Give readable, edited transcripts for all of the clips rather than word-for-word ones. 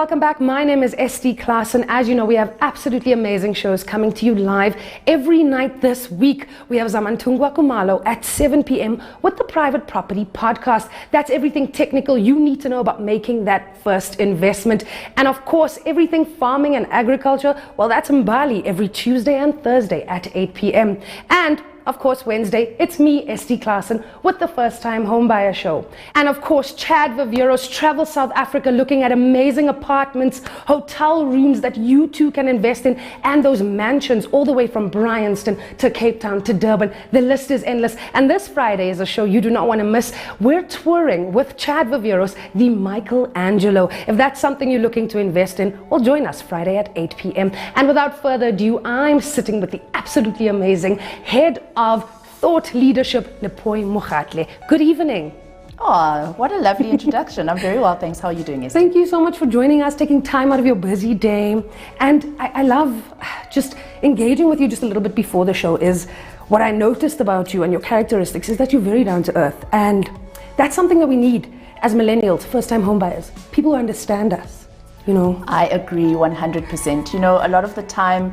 welcome back. My name is Esti Klaas, and as you know, we have absolutely amazing shows coming to you live every night this week. We have Zamantungwa Kumalo at 7 p.m. with the Private Property Podcast. That's everything technical you need to know about making that first investment. And of course, everything farming and agriculture, well, that's in Bali every Tuesday and Thursday at 8 p.m. And of course, Wednesday, it's me, Esti Klaasen, with the First Time Homebuyer Show. And of course, Chad Viveros travels South Africa looking at amazing apartments, hotel rooms that you too can invest in, and those mansions all the way from Bryanston to Cape Town to Durban. The list is endless. And this Friday is a show you do not want to miss. We're touring with Chad Viveros, the Michelangelo. If that's something you're looking to invest in, well, join us Friday at 8 p.m. And without further ado, I'm sitting with the absolutely amazing head of Thought Leadership, Lephoi Mokgatle. Good evening. Oh, what a lovely introduction. I'm very well, thanks. How are you doing, Esther? Thank you so much for joining us, taking time out of your busy day. And I love just engaging with you just a little bit before the show. Is what I noticed about you and your characteristics is that you're very down to earth. And that's something that we need as millennials, first-time homebuyers, people who understand us, you know. I agree 100%. You know, a lot of the time,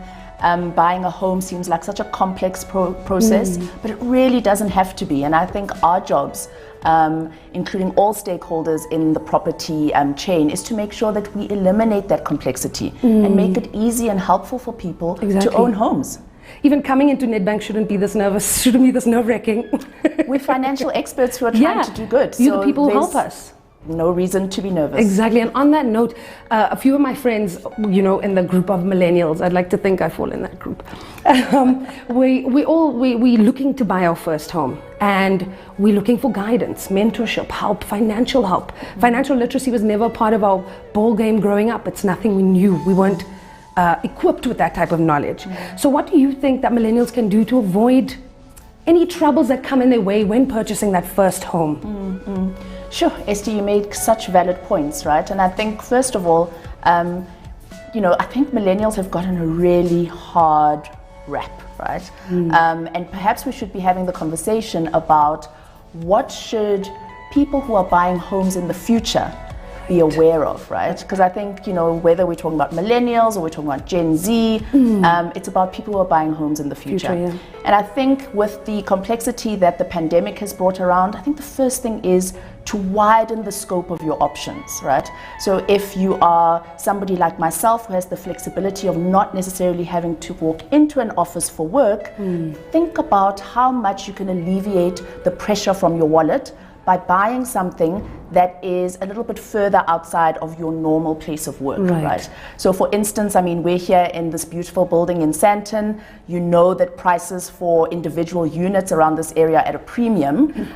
buying a home seems like such a complex process, but it really doesn't have to be. And I think our jobs, including all stakeholders in the property chain, is to make sure that we eliminate that complexity and make it easy and helpful for people to own homes. Even coming into Nedbank shouldn't be this nerve-wracking. We're financial experts who are trying to do good. You're the people who help us. No reason to be nervous. Exactly. And on that note, a few of my friends, you know, in the group of millennials, I'd like to think I fall in that group. We're looking to buy our first home, and we're looking for guidance, mentorship, help, financial help. Financial literacy was never part of our ball game growing up. It's nothing we knew. We weren't equipped with that type of knowledge. So what do you think that millennials can do to avoid any troubles that come in their way when purchasing that first home? Sure, Esther, you made such valid points, right? And I think, first of all, you know, I think millennials have gotten a really hard rap, right? And perhaps we should be having the conversation about what should people who are buying homes in the future be aware of, right? Because I think, you know, whether we're talking about millennials or we're talking about Gen Z, it's about people who are buying homes in the future. And I think with the complexity that the pandemic has brought around, I think the first thing is to widen the scope of your options, right? So if you are somebody like myself who has the flexibility of not necessarily having to walk into an office for work, think about how much you can alleviate the pressure from your wallet by buying something that is a little bit further outside of your normal place of work, right? So for instance, I mean, we're here in this beautiful building in Sandton. You know that prices for individual units around this area are at a premium.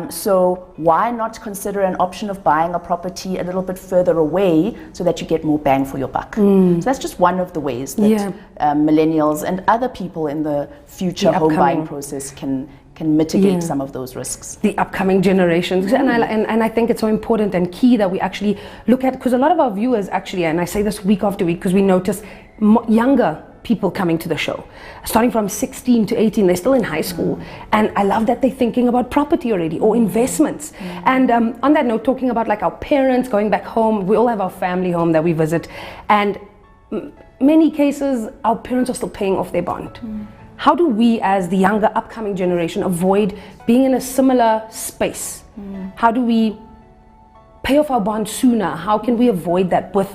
So why not consider an option of buying a property a little bit further away so that you get more bang for your buck? So that's just one of the ways that millennials and other people in the future home buying process can mitigate some of those risks. The upcoming generations. And I think it's so important and key that we actually look at, because a lot of our viewers actually, and I say this week after week, because we notice younger people coming to the show, starting from 16 to 18, they're still in high school. And I love that they're thinking about property already or investments. And on that note, talking about like our parents going back home, we all have our family home that we visit. And many cases, our parents are still paying off their bond. How do we, as the younger upcoming generation, avoid being in a similar space? How do we pay off our bond sooner? How can we avoid that with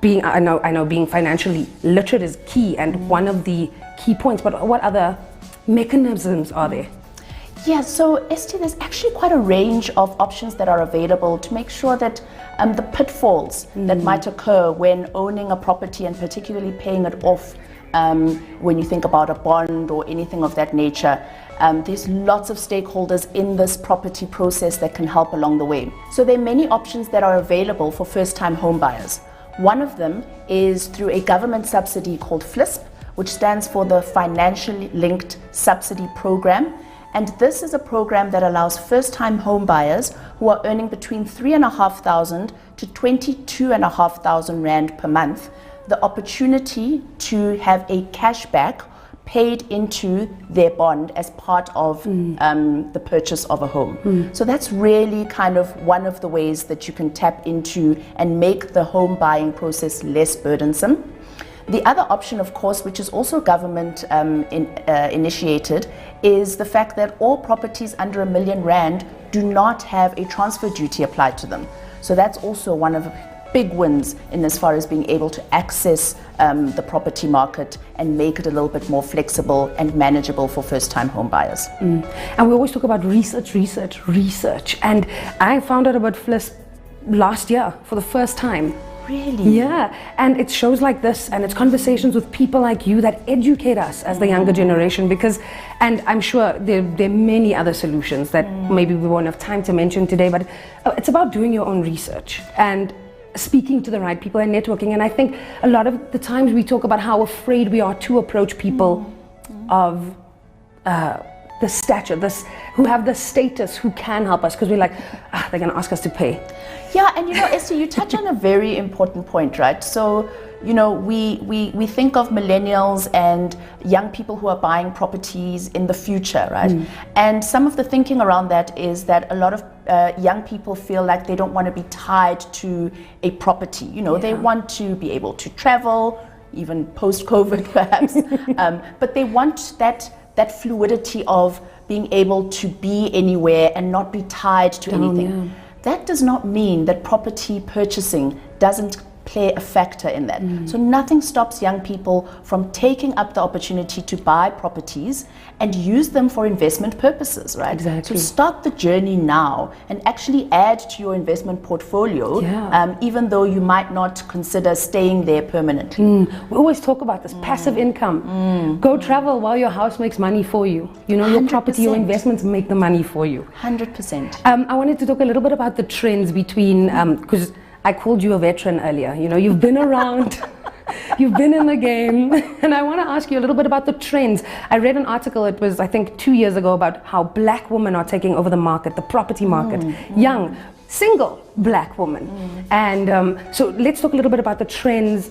being, I know being financially literate is key and one of the key points, but what other mechanisms are there? Yeah, so Esther, there's actually quite a range of options that are available to make sure that the pitfalls that might occur when owning a property and particularly paying it off, when you think about a bond or anything of that nature, there's lots of stakeholders in this property process that can help along the way. So there are many options that are available for first-time home buyers. One of them is through a government subsidy called FLISP, which stands for the Financially Linked Subsidy Program. And this is a program that allows first-time home buyers who are earning between 3,500 to 22,500 Rand per month the opportunity to have a cashback paid into their bond as part of the purchase of a home. So that's really kind of one of the ways that you can tap into and make the home buying process less burdensome. The other option, of course, which is also government initiated, is the fact that all properties under R1 million do not have a transfer duty applied to them. So that's also one of the big wins in as far as being able to access the property market and make it a little bit more flexible and manageable for first-time home buyers. And we always talk about research. And I found out about FLISP last year for the first time. Really? Yeah, and it's shows like this and it's conversations with people like you that educate us as the younger generation, because, and I'm sure there are many other solutions that maybe we won't have time to mention today, but it's about doing your own research and speaking to the right people and networking. And I think a lot of the times we talk about how afraid we are to approach people of the stature, who have the status, who can help us, because we're like, they're going to ask us to pay. Yeah, and you know, Esther, you touch on a very important point, right? So, you know, we think of millennials and young people who are buying properties in the future, right? And some of the thinking around that is that a lot of young people feel like they don't want to be tied to a property. You know, they want to be able to travel, even post-COVID perhaps, but they want that fluidity of being able to be anywhere and not be tied to anything. That does not mean that property purchasing doesn't play a factor in that. So nothing stops young people from taking up the opportunity to buy properties and use them for investment purposes, right? Exactly. So start the journey now and actually add to your investment portfolio, even though you might not consider staying there permanently. We always talk about this passive income. Go travel while your house makes money for you. You know, your property, your investments make the money for you. 100%. I wanted to talk a little bit about the trends between, because I called you a veteran earlier. You know, you've been around, you've been in the game, and I want to ask you a little bit about the trends. I read an article, it was I think 2 years ago, about how black women are taking over the market, the property market, young, single black woman. And so let's talk a little bit about the trends,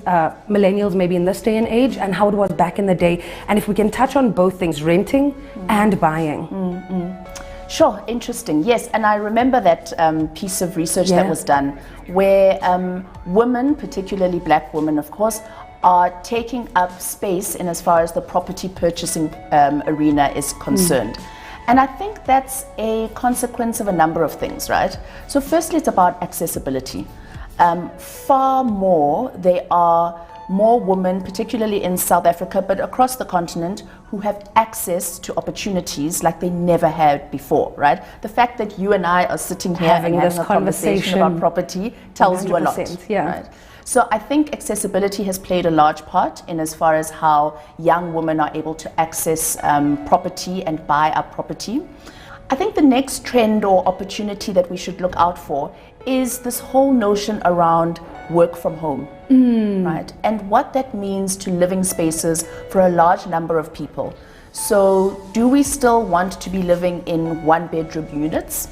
millennials maybe in this day and age, and how it was back in the day, and if we can touch on both things, renting and buying. Sure, interesting. Yes, and I remember that piece of research that was done where women, particularly black women, of course, are taking up space in as far as the property purchasing arena is concerned. And I think that's a consequence of a number of things, right? So firstly, it's about accessibility. Far more, there are more women, particularly in South Africa, but across the continent, who have access to opportunities like they never had before, right? The fact that you and I are sitting here having a conversation about property tells you a lot. Right? So I think accessibility has played a large part in as far as how young women are able to access property and buy up property. I think the next trend or opportunity that we should look out for is this whole notion around work from home, right? And what that means to living spaces for a large number of people. So do we still want to be living in one-bedroom units?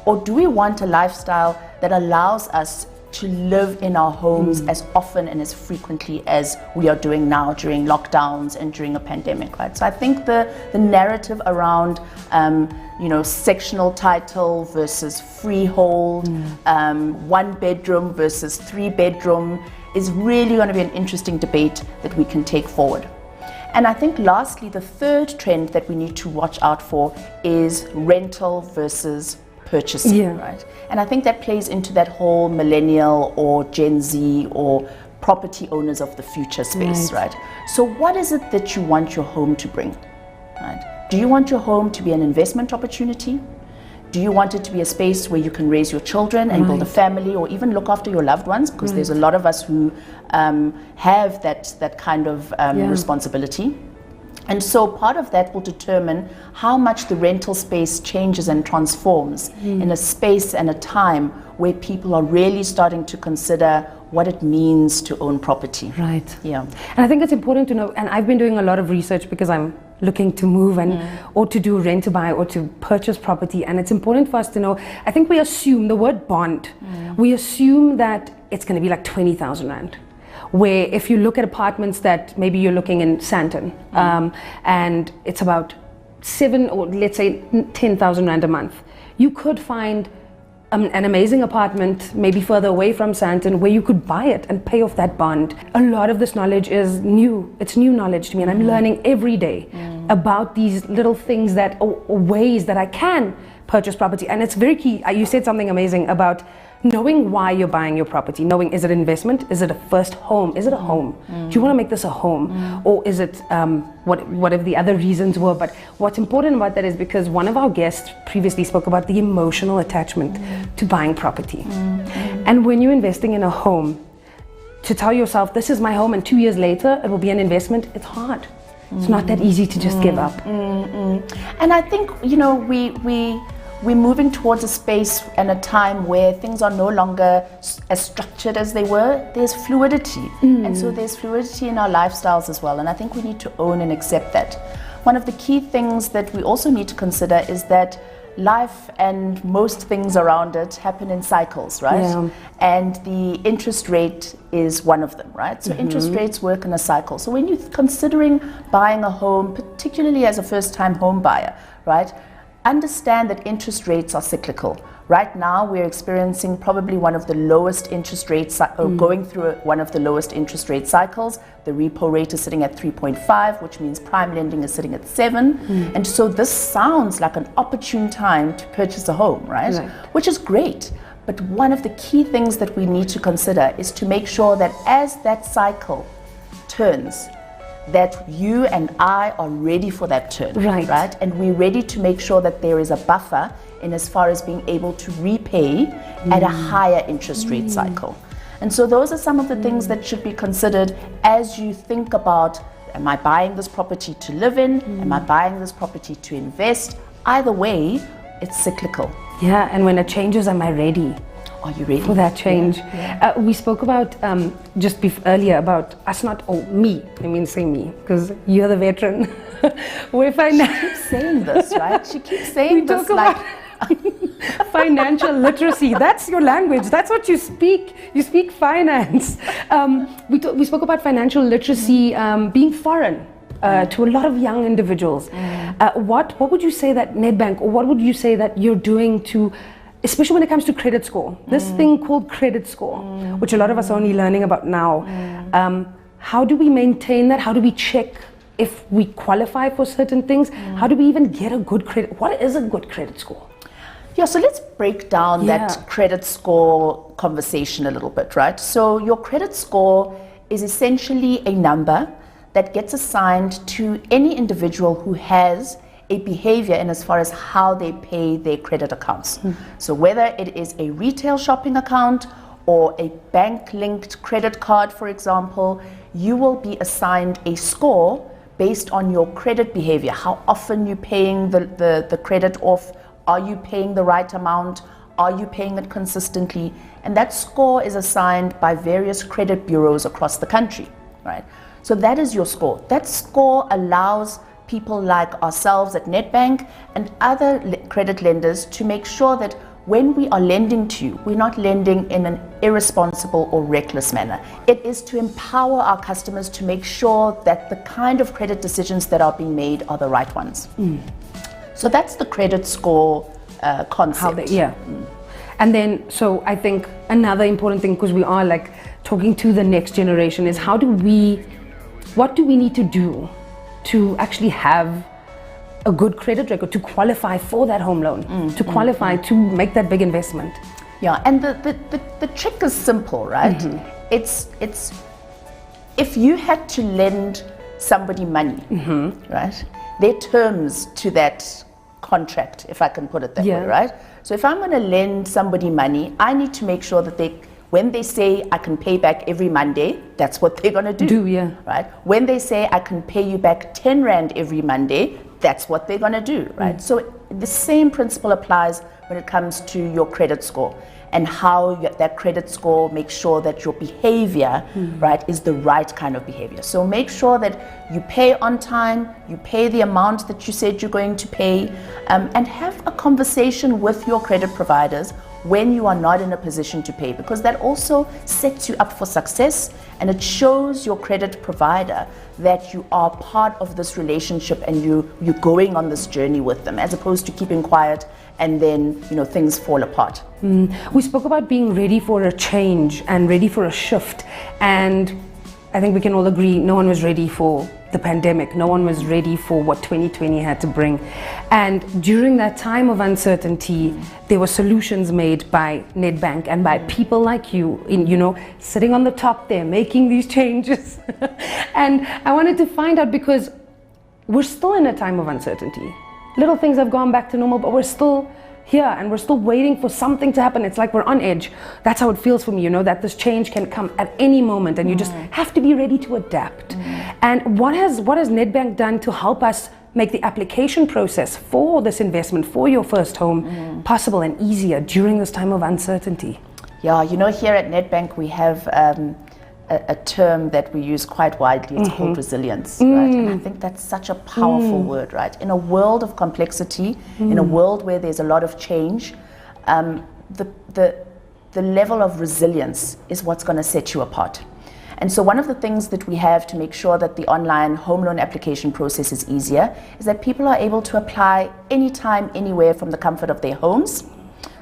Or do we want a lifestyle that allows us to live in our homes as often and as frequently as we are doing now during lockdowns and during a pandemic, right? So I think the narrative around you know, sectional title versus freehold, one bedroom versus 3 bedroom is really going to be an interesting debate that we can take forward. And I think lastly, the third trend that we need to watch out for is rental versus purchasing, right? And I think that plays into that whole millennial or Gen Z or property owners of the future space, right? So what is it that you want your home to bring, right? Do you want your home to be an investment opportunity? Do you want it to be a space where you can raise your children and build a family, or even look after your loved ones? Because there's a lot of us who have that kind of responsibility. And so part of that will determine how much the rental space changes and transforms in a space and a time where people are really starting to consider what it means to own property. Right. Yeah. And I think it's important to know, and I've been doing a lot of research because I'm looking to move and or to do rent to buy or to purchase property, and it's important for us to know, I think we assume the word bond, we assume that it's going to be like 20,000 rand. where if you look at apartments that maybe you're looking in Sandton, and it's about 7 or let's say 10,000 rand a month, you could find an amazing apartment maybe further away from Sandton where you could buy it and pay off that bond. A lot of this knowledge is new. It's new knowledge to me, and I'm learning every day about these little things that or ways that I can purchase property. And it's very key. You said something amazing about knowing why you're buying your property, knowing, is it investment? Is it a first home? Is it a home? Do you want to make this a home? Or is it whatever the other reasons were? But what's important about that is because one of our guests previously spoke about the emotional attachment to buying property. And when you're investing in a home, to tell yourself, this is my home, and 2 years later it will be an investment, it's hard. It's not that easy to just give up. And I think, you know, we're moving towards a space and a time where things are no longer as structured as they were. There's fluidity. And so there's fluidity in our lifestyles as well. And I think we need to own and accept that. One of the key things that we also need to consider is that life and most things around it happen in cycles, right? Yeah. And the interest rate is one of them, right? So interest rates work in a cycle. So when you're considering buying a home, particularly as a first-time home buyer, right, understand that interest rates are cyclical. Right now, we're experiencing probably one of the lowest interest rates, or going through one of the lowest interest rate cycles. The repo rate is sitting at 3.5, which means prime lending is sitting at 7. And so this sounds like an opportune time to purchase a home, right? Which is great. But one of the key things that we need to consider is to make sure that as that cycle turns, that you and I are ready for that turn, right? And we're ready to make sure that there is a buffer in as far as being able to repay at a higher interest rate cycle. And so those are some of the things that should be considered as you think about, am I buying this property to live in? Am I buying this property to invest? Either way, it's cyclical. Yeah, and when it changes, am I ready? Are you ready for that change? We spoke about just earlier about us not, me, I mean say me, because you're the veteran. She keeps saying this, right? She keeps saying this like financial literacy. That's your language. That's what you speak. You speak finance. We spoke about financial literacy being foreign to a lot of young individuals. What would you say that Nedbank, or what would you say that you're doing to, especially when it comes to credit score, this thing called credit score, which a lot of us are only learning about now. How do we maintain that? How do we check if we qualify for certain things? How do we even get a good credit? What is a good credit score? Yeah, so let's break down that credit score conversation a little bit, right? So your credit score is essentially a number that gets assigned to any individual who has a behavior in as far as how they pay their credit accounts. So whether it is a retail shopping account or a bank-linked credit card, for example, you will be assigned a score based on your credit behavior. How often you're paying the credit off? Are you paying the right amount? Are you paying it consistently? And that score is assigned by various credit bureaus across the country, right? So that is your score. That score allows people like ourselves at Nedbank and other credit lenders to make sure that when we are lending to you, we're not lending in an irresponsible or reckless manner. It is to empower our customers to make sure that the kind of credit decisions that are being made are the right ones. So that's the credit score concept. And then, so I think another important thing, because we are like talking to the next generation, is what do we need to do to actually have a good credit record, to qualify for that home loan, to qualify to make that big investment? Yeah, and the trick is simple, right? It's if you had to lend somebody money, right? There are terms to that contract, if I can put it that way, right? So if I'm going to lend somebody money, I need to make sure that when they say I can pay back every Monday, that's what they're going to do. Right? When they say I can pay you back 10 Rand every Monday, that's what they're going to do, right? So the same principle applies when it comes to your credit score and how that credit score makes sure that your behavior, right, is the right kind of behavior. So make sure that you pay on time, you pay the amount that you said you're going to pay, and have a conversation with your credit providers when you are not in a position to pay, because that also sets you up for success And it shows your credit provider that you are part of this relationship and you're going on this journey with them, as opposed to keeping quiet and then things fall apart. We spoke about being ready for a change and ready for a shift, and I think we can all agree no one was ready for the pandemic. No one was ready for what 2020 had to bring. And during that time of uncertainty, there were solutions made by Nedbank and by people like you, sitting on the top there, making these changes. And I wanted to find out, because we're still in a time of uncertainty. Little things have gone back to normal, but we're still here and we're still waiting for something to happen. It's like we're on edge. That's how it feels for me, that this change can come at any moment, and you just have to be ready to adapt. And what has Nedbank done to help us make the application process for this investment, for your first home, possible and easier during this time of uncertainty? Yeah, here at Nedbank we have a term that we use quite widely. It's called resilience, right? And I think that's such a powerful word, right? In a world of complexity, in a world where there's a lot of change, the level of resilience is what's going to set you apart. And so one of the things that we have to make sure that the online home loan application process is easier is that people are able to apply anytime, anywhere from the comfort of their homes.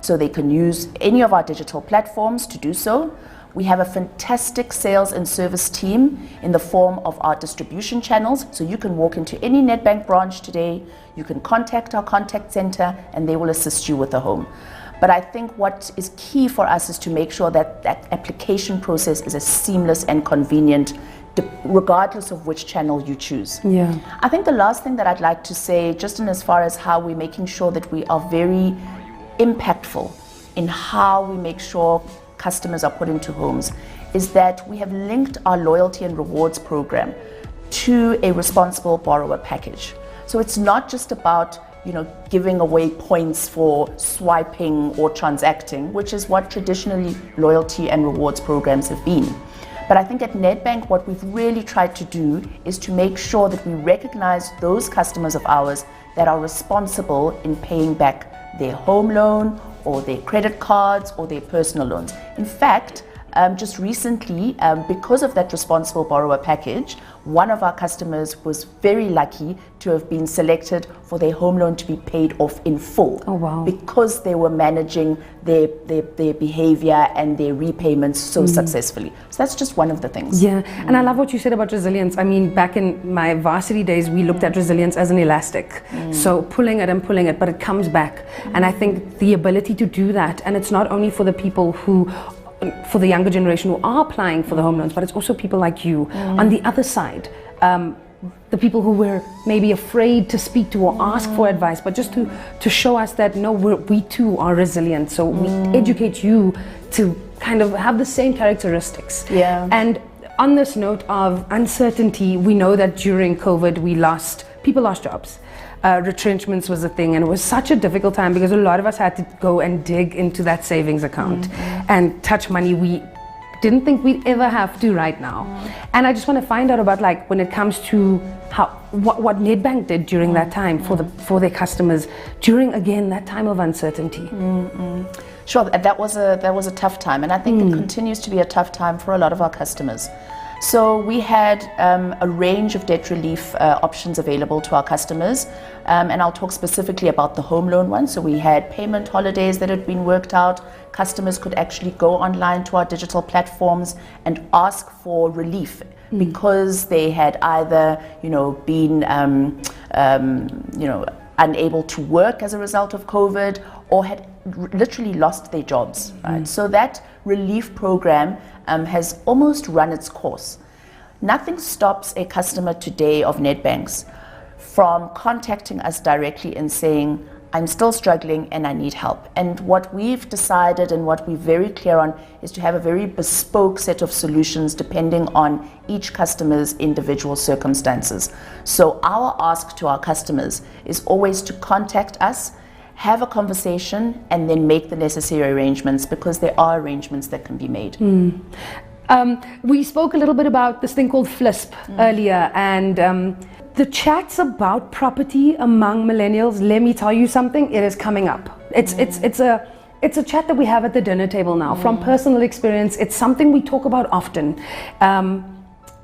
So they can use any of our digital platforms to do so. We have a fantastic sales and service team in the form of our distribution channels. So you can walk into any Nedbank branch today, you can contact our contact center, and they will assist you with the home. But I think what is key for us is to make sure that that application process is as seamless and convenient, regardless of which channel you choose. Yeah. I think the last thing that I'd like to say, just in as far as how we're making sure that we are very impactful in how we make sure customers are put into homes, is that we have linked our loyalty and rewards program to a responsible borrower package. So it's not just about giving away points for swiping or transacting, which is what traditionally loyalty and rewards programs have been. But I think at Nedbank, what we've really tried to do is to make sure that we recognize those customers of ours that are responsible in paying back their home loan or their credit cards or their personal loans. In fact, just recently, because of that responsible borrower package, one of our customers was very lucky to have been selected for their home loan to be paid off in full. Oh, wow. Because they were managing their behavior and their repayments so successfully. So that's just one of the things. Yeah, and I love what you said about resilience. I mean, back in my varsity days, we looked at resilience as an elastic. So pulling it, but it comes back. And I think the ability to do that, and it's not only for the people for the younger generation who are applying for the home loans, but it's also people like you on the other side, the people who were maybe afraid to speak to or ask for advice, but just to show us that no, we too are resilient. So we educate you to kind of have the same characteristics. Yeah. And on this note of uncertainty, we know that during COVID people lost jobs. Retrenchments was a thing, and it was such a difficult time because a lot of us had to go and dig into that savings account and touch money we didn't think we'd ever have to right now. And I just want to find out about, like, when it comes to what Nedbank did during that time for their customers during, again, that time of uncertainty. Sure, that was a tough time, and I think it continues to be a tough time for a lot of our customers. So we had a range of debt relief options available to our customers, and I'll talk specifically about the home loan one. So we had payment holidays that had been worked out. Customers could actually go online to our digital platforms and ask for relief because they had either been unable to work as a result of COVID, or had literally lost their jobs. Right? So that relief program has almost run its course. Nothing stops a customer today of Nedbank's from contacting us directly and saying, I'm still struggling and I need help. And what we've decided and what we're very clear on is to have a very bespoke set of solutions depending on each customer's individual circumstances. So our ask to our customers is always to contact us, have a conversation, and then make the necessary arrangements, because there are arrangements that can be made. We spoke a little bit about this thing called FLISP earlier, and the chats about property among millennials, let me tell you something, it is coming up. It's it's a chat that we have at the dinner table now. From personal experience, it's something we talk about often.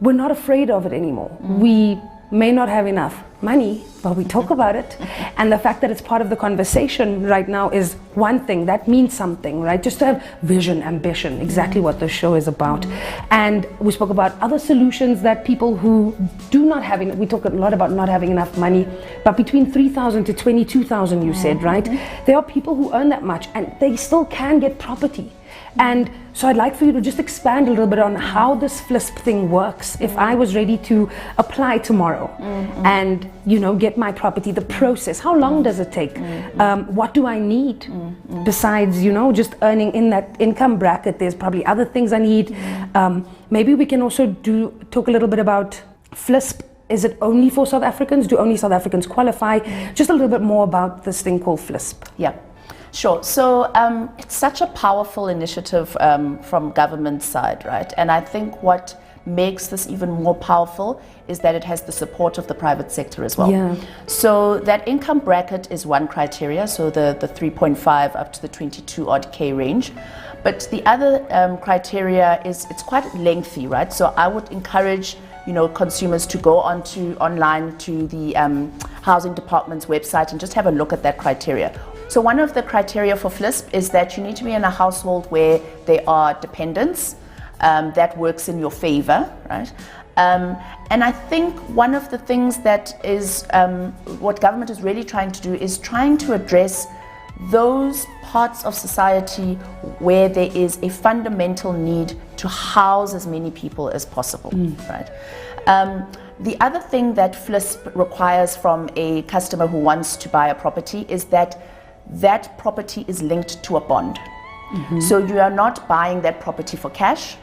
We're not afraid of it anymore. We may not have enough money, but we talk about it. And the fact that it's part of the conversation right now is one thing. That means something, right? Just to have vision, ambition, exactly what the show is about. And we spoke about other solutions that people who do not have, we talk a lot about not having enough money, but between 3,000 to 22,000, you said, right? There are people who earn that much and they still can get property. And so I'd like for you to just expand a little bit on how this FLISP thing works. If I was ready to apply tomorrow and, get my property, the process, how long does it take? What do I need besides, just earning in that income bracket? There's probably other things I need. Maybe we can also talk a little bit about FLISP. Is it only for South Africans? Do only South Africans qualify? Just a little bit more about this thing called FLISP. Yeah. Sure. So it's such a powerful initiative from government side, right? And I think what makes this even more powerful is that it has the support of the private sector as well. Yeah. So that income bracket is one criteria, so the 3.5 up to the 22 odd K range. But the other criteria is it's quite lengthy, right? So I would encourage consumers to go online to the housing department's website and just have a look at that criteria. So one of the criteria for FLISP is that you need to be in a household where there are dependents. That works in your favor, right? And I think one of the things that is what government is really trying to do is trying to address those parts of society where there is a fundamental need to house as many people as possible, right? The other thing that FLISP requires from a customer who wants to buy a property is that that property is linked to a bond. So you are not buying that property for cash.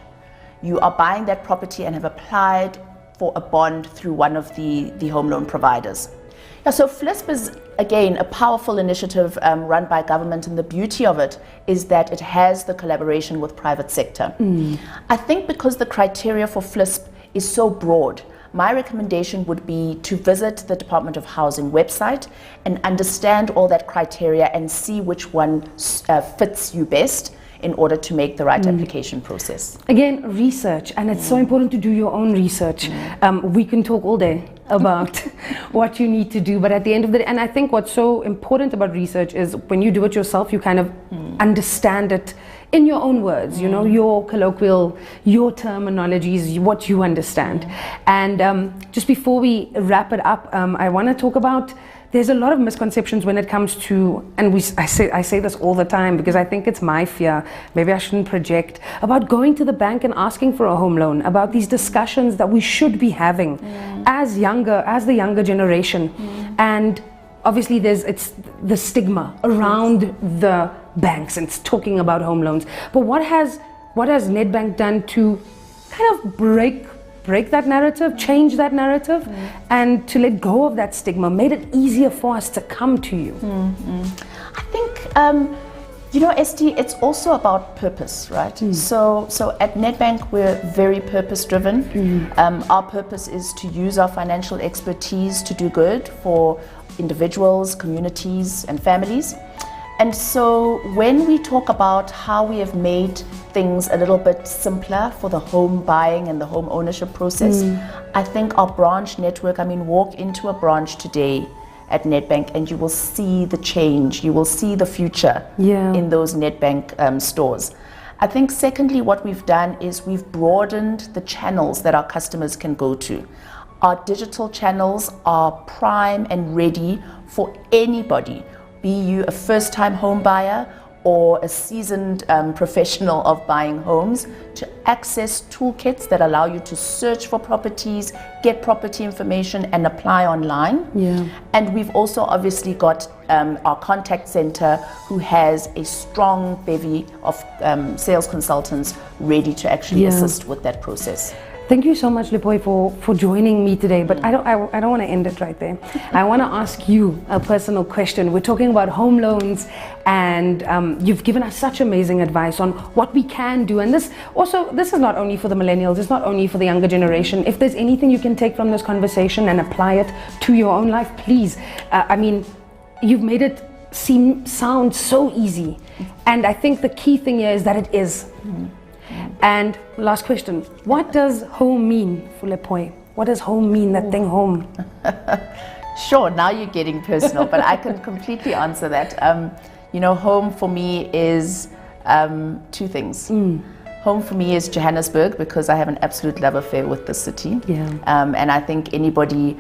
You are buying that property and have applied for a bond through one of the home loan providers. Yeah, so FLISP is, again, a powerful initiative run by government, and the beauty of it is that it has the collaboration with private sector. I think because the criteria for FLISP is so broad, my recommendation would be to visit the Department of Housing website and understand all that criteria and see which one fits you best in order to make the right application process. Again, research, and it's so important to do your own research. We can talk all day about what you need to do, but at the end of the day, and I think what's so important about research is when you do it yourself, you kind of understand it in your own words, your colloquial, your terminologies, what you understand. And just before we wrap it up, I want to talk about, there's a lot of misconceptions when it comes to, and I say this all the time because I think it's my fear, maybe I shouldn't project, about going to the bank and asking for a home loan, about these discussions that we should be having as the younger generation. And obviously it's the stigma around the banks and it's talking about home loans. But what has Nedbank done to kind of break that narrative, change that narrative, and to let go of that stigma, made it easier for us to come to you? I think, Esti, it's also about purpose, right? So at Nedbank, we're very purpose-driven. Our purpose is to use our financial expertise to do good for individuals, communities, and families. And so when we talk about how we have made things a little bit simpler for the home buying and the home ownership process, I think our branch network, walk into a branch today at Nedbank and you will see the change, you will see the future in those Nedbank stores. I think secondly, what we've done is we've broadened the channels that our customers can go to. Our digital channels are prime and ready for anybody, be you a first-time home buyer or a seasoned professional of buying homes, to access toolkits that allow you to search for properties, get property information and apply online. And we've also obviously got our contact center who has a strong bevy of sales consultants ready to actually assist with that process. Thank you so much, Lephoi, for joining me today. But I don't want to end it right there. I want to ask you a personal question. We're talking about home loans, and you've given us such amazing advice on what we can do. And this is not only for the millennials, it's not only for the younger generation. If there's anything you can take from this conversation and apply it to your own life, please. You've made it sound so easy. And I think the key thing here is that it is. And last question, what does home mean for Lephoi? What does home mean, that thing home? Sure, now you're getting personal, but I can completely answer that. Home for me is two things. Home for me is Johannesburg, because I have an absolute love affair with the city. Yeah. And I think anybody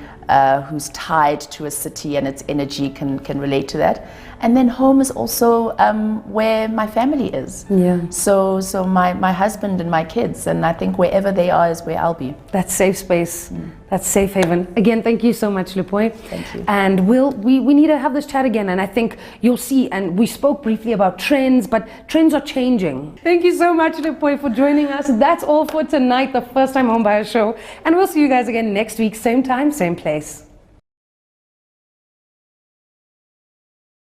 who's tied to a city and its energy can relate to that. And then home is also where my family is. Yeah. So my husband and my kids, and I think wherever they are is where I'll be. That safe space, that safe haven. Again, thank you so much, Lephoi. Thank you. And we need to have this chat again, and I think you'll see, and we spoke briefly about trends, but trends are changing. Thank you so much, Lephoi, for joining us. That's all for tonight, the First Time Homebuyer Show. And we'll see you guys again next week, same time, same place.